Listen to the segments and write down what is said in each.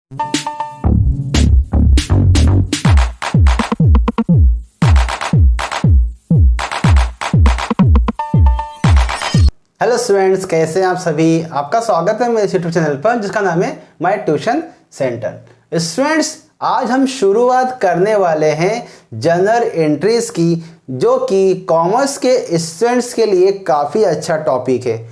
Hello students, कैसे हैं आप सभी। आपका स्वागत है मेरे यूट्यूब चैनल पर जिसका नाम है माय ट्यूशन सेंटर। स्टूडेंट्स, आज हम शुरुआत करने वाले हैं जनरल एंट्रीज की, जो कि कॉमर्स के स्टूडेंट्स के लिए काफ़ी अच्छा टॉपिक है।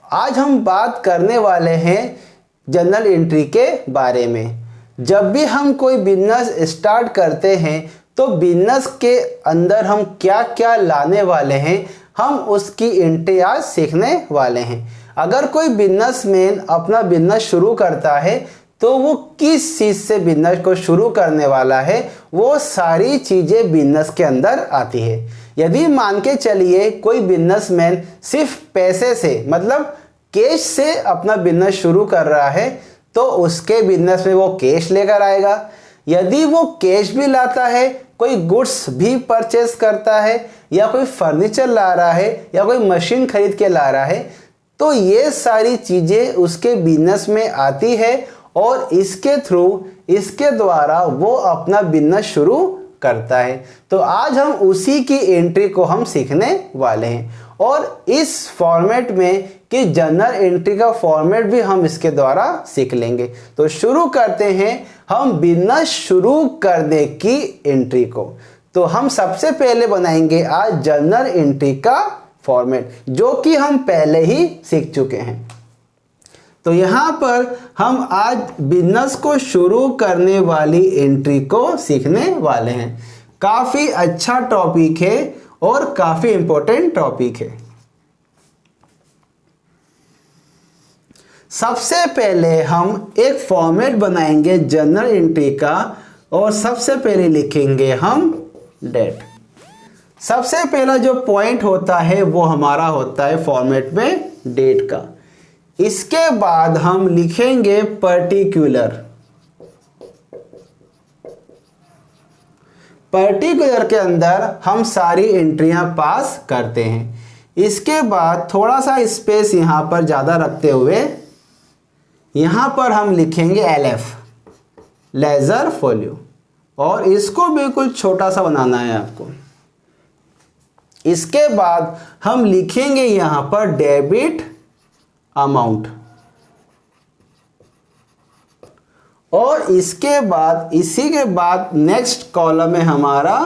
आज हम बात करने वाले हैं जनरल एंट्री के बारे में। जब भी हम कोई बिजनेस स्टार्ट करते हैं तो बिजनेस के अंदर हम क्या क्या लाने वाले हैं, हम उसकी एंट्री आज सीखने वाले हैं। अगर कोई बिजनेसमैन अपना बिजनेस शुरू करता है तो वो किस चीज़ से बिजनेस को शुरू करने वाला है, वो सारी चीज़ें बिजनेस के अंदर आती है। यदि मान के चलिए कोई बिजनेसमैन सिर्फ पैसे से, मतलब कैश से अपना बिजनेस शुरू कर रहा है, तो उसके बिजनेस में वो कैश लेकर आएगा। यदि वो कैश भी लाता है, कोई गुड्स भी परचेस करता है, या कोई फर्नीचर ला रहा है, या कोई मशीन खरीद के ला रहा है, तो ये सारी चीज़ें उसके बिजनेस में आती है और इसके थ्रू, इसके द्वारा वो अपना बिजनेस शुरू करता है। तो आज हम उसी की एंट्री को हम सीखने वाले हैं, और इस फॉर्मेट में कि जनरल एंट्री का फॉर्मेट भी हम इसके द्वारा सीख लेंगे। तो शुरू करते हैं हम बिजनेस शुरू करने की एंट्री को। तो हम सबसे पहले बनाएंगे आज जनरल एंट्री का फॉर्मेट, जो कि हम पहले ही सीख चुके हैं। तो यहाँ पर हम आज बिजनेस को शुरू करने वाली एंट्री को सीखने वाले हैं। काफ़ी अच्छा टॉपिक है और काफ़ी इंपॉर्टेंट टॉपिक है। सबसे पहले हम एक फॉर्मेट बनाएंगे जनरल एंट्री का, और सबसे पहले लिखेंगे हम डेट। सबसे पहला जो पॉइंट होता है वो हमारा होता है फॉर्मेट में डेट का। इसके बाद हम लिखेंगे पर्टिकुलर। पर्टिकुलर के अंदर हम सारी एंट्रियां पास करते हैं। इसके बाद थोड़ा सा स्पेस यहां पर ज़्यादा रखते हुए यहां पर हम लिखेंगे LF, लेजर फोलियो, और इसको बिल्कुल छोटा सा बनाना है आपको। इसके बाद हम लिखेंगे यहां पर डेबिट अमाउंट, और इसके बाद, इसी के बाद नेक्स्ट कॉलम है हमारा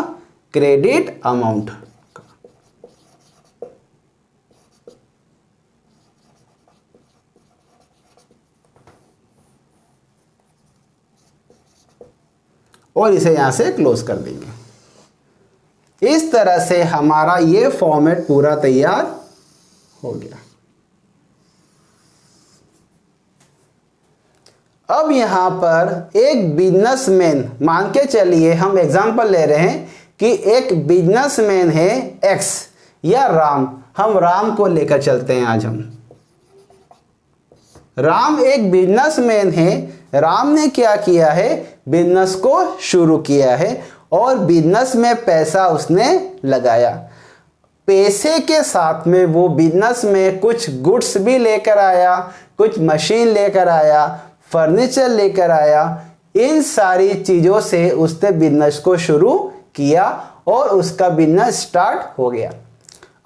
क्रेडिट अमाउंट। और इसे यहां से क्लोज कर देंगे। इस तरह से हमारा ये फॉर्मेट पूरा तैयार हो गया। अब यहां पर एक बिजनेसमैन, मान के चलिए हम एग्जांपल ले रहे हैं कि एक बिजनेसमैन है X या राम। हम राम को लेकर चलते हैं। आज हम राम एक बिजनेसमैन है। राम ने क्या किया है, बिजनेस को शुरू किया है और बिजनेस में पैसा उसने लगाया। पैसे के साथ में वो बिजनेस में कुछ गुड्स भी लेकर आया, कुछ मशीन लेकर आया, फर्नीचर लेकर आया। इन सारी चीज़ों से उसने बिजनेस को शुरू किया और उसका बिजनेस स्टार्ट हो गया।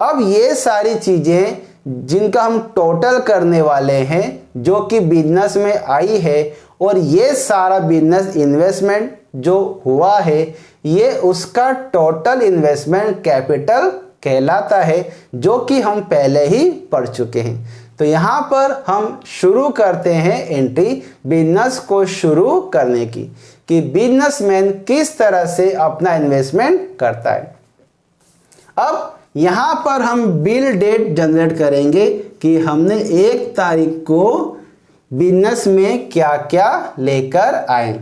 अब ये सारी चीज़ें जिनका हम टोटल करने वाले हैं, जो कि बिजनेस में आई है, और ये सारा बिजनेस इन्वेस्टमेंट जो हुआ है, ये उसका टोटल इन्वेस्टमेंट कैपिटल कहलाता है, जो कि हम पहले ही पढ़ चुके हैं। तो यहाँ पर हम शुरू करते हैं एंट्री बिजनेस को शुरू करने की, कि बिजनेसमैन किस तरह से अपना इन्वेस्टमेंट करता है। अब यहाँ पर हम बिल डेट जनरेट करेंगे कि हमने 1 तारीख को बिजनेस में क्या क्या लेकर आए।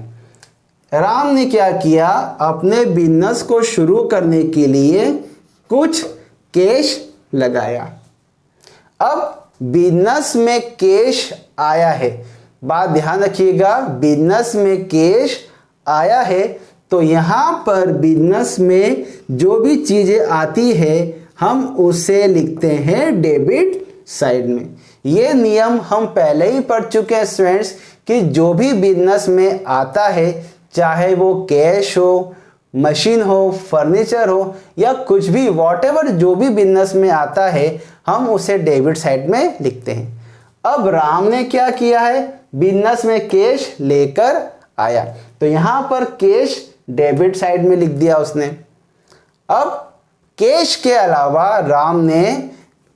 राम ने क्या किया, अपने बिजनेस को शुरू करने के लिए कुछ कैश लगाया। अब बिजनेस में कैश आया है, बात ध्यान रखिएगा, बिजनेस में कैश आया है, तो यहाँ पर बिजनेस में जो भी चीज़ें आती है हम उसे लिखते हैं डेबिट साइड में। ये नियम हम पहले ही पढ़ चुके हैं स्टूडेंट्स, कि जो भी बिजनेस में आता है, चाहे वो कैश हो, मशीन हो, फर्नीचर हो या कुछ भी, वॉटेवर जो भी बिजनेस में आता है, हम उसे डेबिट साइड में लिखते हैं। अब राम ने क्या किया है, बिजनेस में कैश लेकर आया, तो यहां पर कैश डेबिट साइड में लिख दिया उसने। अब कैश के अलावा राम ने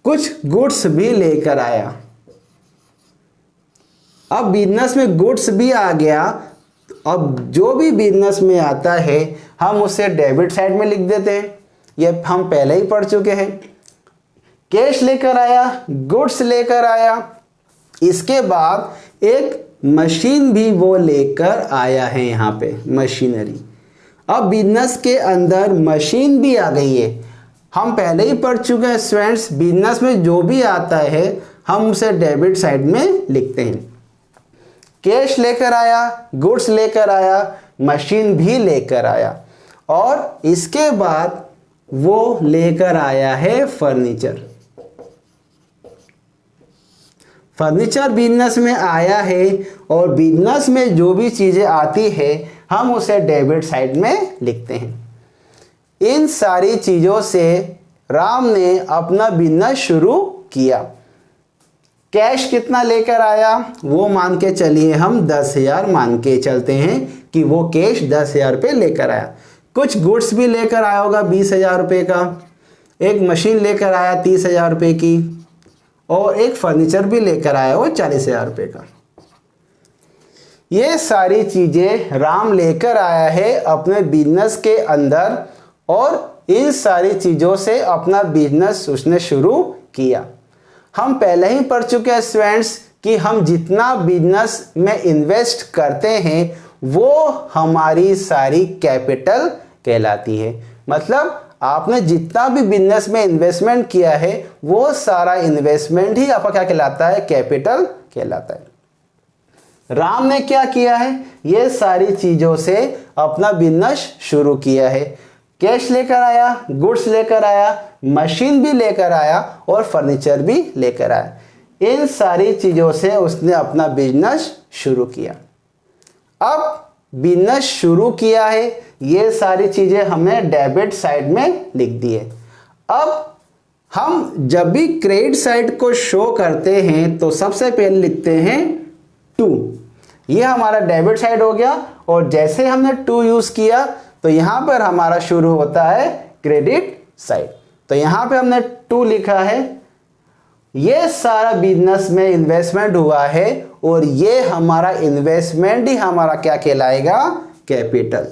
कुछ गुड्स भी लेकर आया। अब बिजनेस में गुड्स भी आ गया। अब जो भी बिजनेस में आता है हम उसे डेबिट साइड में लिख देते हैं, ये हम पहले ही पढ़ चुके हैं। कैश लेकर आया, गुड्स लेकर आया, इसके बाद एक मशीन भी वो लेकर आया है, यहाँ पे मशीनरी। अब बिजनेस के अंदर मशीन भी आ गई है। हम पहले ही पढ़ चुके हैं स्टूडेंट्स, बिजनेस में जो भी आता है हम उसे डेबिट साइड में लिखते हैं। कैश लेकर आया, गुड्स लेकर आया, मशीन भी लेकर आया, और इसके बाद वो लेकर आया है फर्नीचर। फर्नीचर बिजनेस में आया है, और बिजनेस में जो भी चीजें आती है हम उसे डेबिट साइड में लिखते हैं। इन सारी चीजों से राम ने अपना बिजनेस शुरू किया। कैश कितना लेकर आया, वो मान के चलिए हम 10,000 मान के चलते हैं कि वो कैश 10,000 रुपये लेकर आया। कुछ गुड्स भी लेकर आया होगा 20,000 रुपये का, एक मशीन लेकर आया 30,000 रुपये की, और एक फर्नीचर भी लेकर आया वो 40,000 रुपये का। ये सारी चीजें राम लेकर आया है अपने बिजनेस के अंदर, और इन सारी चीजों से अपना बिजनेस उसने शुरू किया। हम पहले ही पढ़ चुके हैं स्टूडेंट्स कि हम जितना बिजनेस में इन्वेस्ट करते हैं वो हमारी सारी कैपिटल कहलाती है। मतलब आपने जितना भी बिजनेस में इन्वेस्टमेंट किया है वो सारा इन्वेस्टमेंट ही आपका क्या कहलाता है, कैपिटल कहलाता है। राम ने क्या किया है, ये सारी चीजों से अपना बिजनेस शुरू किया है। कैश लेकर आया, गुड्स लेकर आया, मशीन भी लेकर आया, और फर्नीचर भी लेकर आया। इन सारी चीजों से उसने अपना बिजनेस शुरू किया। अब बिजनेस शुरू किया है, ये सारी चीजें हमने डेबिट साइड में लिख दी है। अब हम जब भी क्रेडिट साइड को शो करते हैं तो सबसे पहले लिखते हैं 2। ये हमारा डेबिट साइड हो गया, और जैसे हमने 2 यूज किया तो यहां पर हमारा शुरू होता है क्रेडिट साइड। तो यहां पे हमने 2 लिखा है। ये सारा बिजनेस में इन्वेस्टमेंट हुआ है, और ये हमारा इन्वेस्टमेंट ही हमारा क्या कहलाएगा, कैपिटल।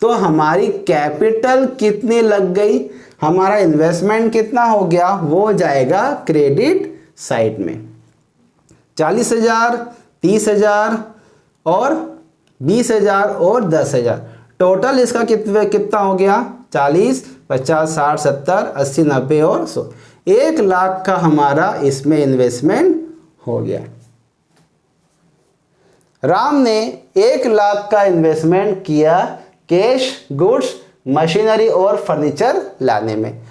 तो हमारी कैपिटल कितनी लग गई, हमारा इन्वेस्टमेंट कितना हो गया, वो जाएगा क्रेडिट साइड में। 40,000, 30,000 और 20,000 और 10,000, टोटल इसका कितना हो गया, 40, 50, 60, 70, 80, 90 और 100। 1 लाख का हमारा इसमें इन्वेस्टमेंट हो गया। राम ने 1 लाख का इन्वेस्टमेंट किया कैश, गुड्स, मशीनरी और फर्नीचर लाने में।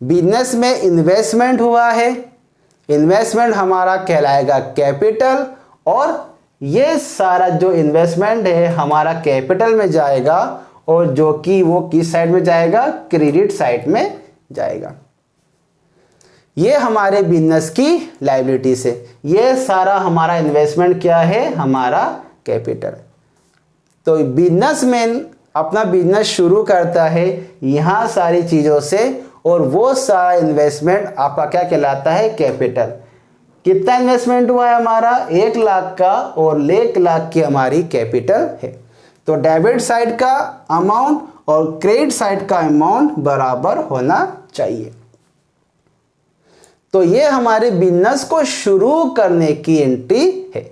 बिजनेस में इन्वेस्टमेंट हुआ है, इन्वेस्टमेंट हमारा कहलाएगा कैपिटल, और ये सारा जो इन्वेस्टमेंट है हमारा कैपिटल में जाएगा, और जो कि वो किस साइड में जाएगा, क्रेडिट साइड में जाएगा। ये हमारे बिजनेस की लायबिलिटी से, ये सारा हमारा इन्वेस्टमेंट क्या है, हमारा कैपिटल। तो बिजनेसमैन अपना बिजनेस शुरू करता है यहाँ सारी चीज़ों से, और वो सारा इन्वेस्टमेंट आपका क्या कहलाता है, कैपिटल। कितना इन्वेस्टमेंट हुआ है हमारा, 1 लाख का, और 1 लाख की हमारी कैपिटल है। तो डेबिट साइड का अमाउंट और क्रेडिट साइड का अमाउंट बराबर होना चाहिए। तो ये हमारे बिजनेस को शुरू करने की एंट्री है।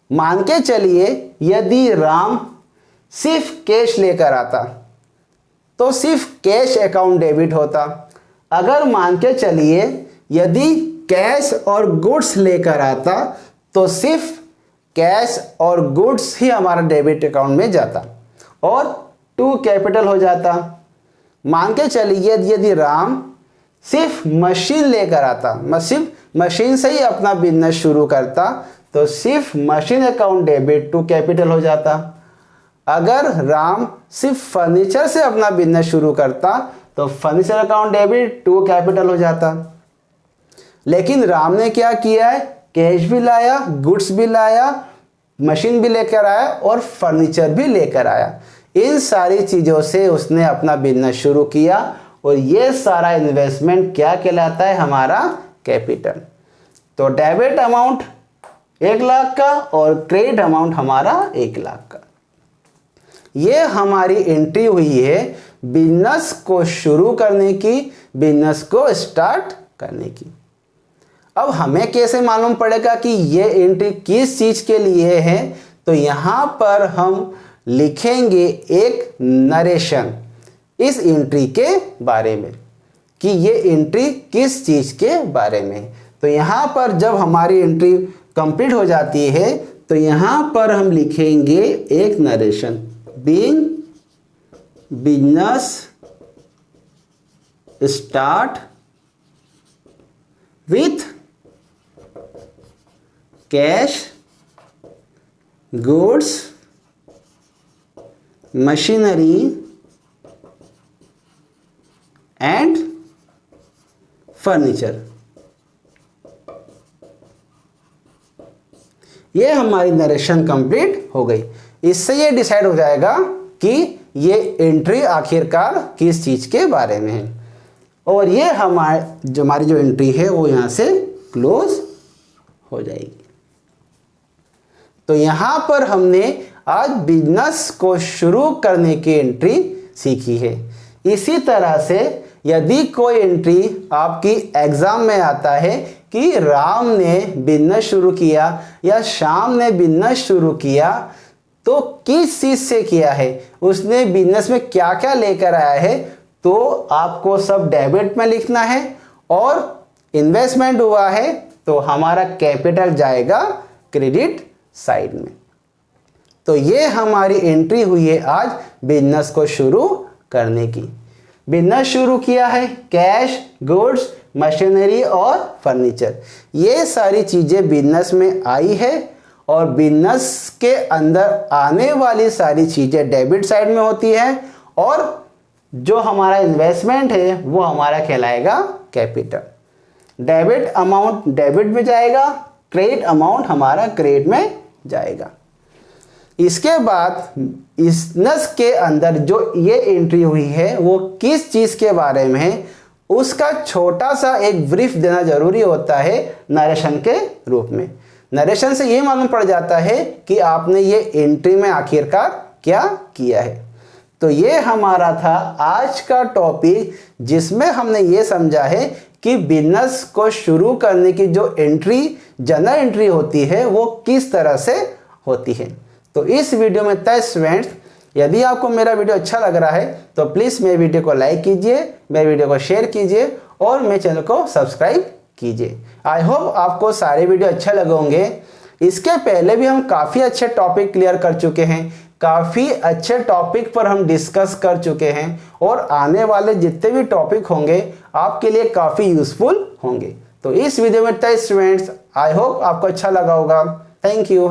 मान के चलिए यदि राम सिर्फ कैश लेकर आता तो सिर्फ कैश अकाउंट डेबिट होता। अगर मान के चलिए यदि कैश और गुड्स लेकर आता तो सिर्फ कैश और गुड्स ही हमारा डेबिट अकाउंट में जाता और 2 कैपिटल हो जाता। मान के चलिए यदि राम सिर्फ मशीन लेकर आता, सिर्फ मशीन से ही अपना बिजनेस शुरू करता, तो सिर्फ machine account debit to capital हो जाता। अगर राम सिर्फ फर्नीचर से अपना बिजनेस शुरू करता तो furniture account debit to capital हो जाता। लेकिन राम ने क्या किया है, कैश भी लाया, गुड्स भी लाया, मशीन भी लेकर आया और फर्नीचर भी लेकर आया। इन सारी चीज़ों से उसने अपना बिजनेस शुरू किया और ये सारा इन्वेस्टमेंट क्या कहलाता है, हमारा कैपिटल। तो डेबिट अमाउंट 1 लाख का और क्रेडिट अमाउंट हमारा 1 लाख का। ये हमारी एंट्री हुई है बिजनेस को शुरू करने की, बिजनेस को स्टार्ट करने की। अब हमें कैसे मालूम पड़ेगा कि ये एंट्री किस चीज़ के लिए है, तो यहाँ पर हम लिखेंगे एक नरेशन इस एंट्री के बारे में कि ये एंट्री किस चीज़ के बारे में। तो यहाँ पर जब हमारी एंट्री कंप्लीट हो जाती है तो यहाँ पर हम लिखेंगे एक narration, being business start with cash, goods, machinery and furniture. ये हमारी नरेशन कंप्लीट हो गई। इससे ये डिसाइड हो जाएगा कि ये एंट्री आखिरकार किस चीज़ के बारे में है और ये हमारी जो एंट्री है वो यहाँ से क्लोज हो जाएगी। तो यहाँ पर हमने आज बिजनेस को शुरू करने की एंट्री सीखी है। इसी तरह से यदि कोई एंट्री आपकी एग्जाम में आता है कि राम ने बिजनेस शुरू किया या श्याम ने बिजनेस शुरू किया, तो किस चीज़ से किया है, उसने बिजनेस में क्या क्या लेकर आया है, तो आपको सब डेबिट में लिखना है और इन्वेस्टमेंट हुआ है तो हमारा कैपिटल जाएगा क्रेडिट साइड में। तो ये हमारी एंट्री हुई है आज बिजनेस को शुरू करने की। बिजनेस शुरू किया है, कैश, गुड्स, मशीनरी और फर्नीचर, ये सारी चीज़ें बिजनेस में आई है और बिजनेस के अंदर आने वाली सारी चीज़ें डेबिट साइड में होती है और जो हमारा इन्वेस्टमेंट है वो हमारा कहलाएगा कैपिटल। डेबिट अमाउंट डेबिट में जाएगा, क्रेडिट अमाउंट हमारा क्रेडिट में जाएगा। इसके बाद बिजनेस के अंदर जो ये एंट्री हुई है वो किस चीज़ के बारे में है, उसका छोटा सा एक ब्रीफ देना जरूरी होता है नरेशन के रूप में। नरेशन से ये मालूम पड़ जाता है कि आपने ये एंट्री में आखिरकार क्या किया है। तो ये हमारा था आज का टॉपिक जिसमें हमने ये समझा है कि बिजनेस को शुरू करने की जो एंट्री, जनरल एंट्री होती है वो किस तरह से होती है। तो इस वीडियो में तय स्टूडेंट्स, यदि आपको मेरा वीडियो अच्छा लग रहा है तो प्लीज़ मेरे वीडियो को लाइक कीजिए, मेरे वीडियो को शेयर कीजिए और मेरे चैनल को सब्सक्राइब कीजिए। आई होप आपको सारे वीडियो अच्छे लगे होंगे। इसके पहले भी हम काफ़ी अच्छे टॉपिक क्लियर कर चुके हैं, काफ़ी अच्छे टॉपिक पर हम डिस्कस कर चुके हैं और आने वाले जितने भी टॉपिक होंगे आपके लिए काफ़ी यूज़फुल होंगे। तो इस वीडियो में तय स्टूडेंट्स, आई होप आपको अच्छा लगा होगा। Thank you.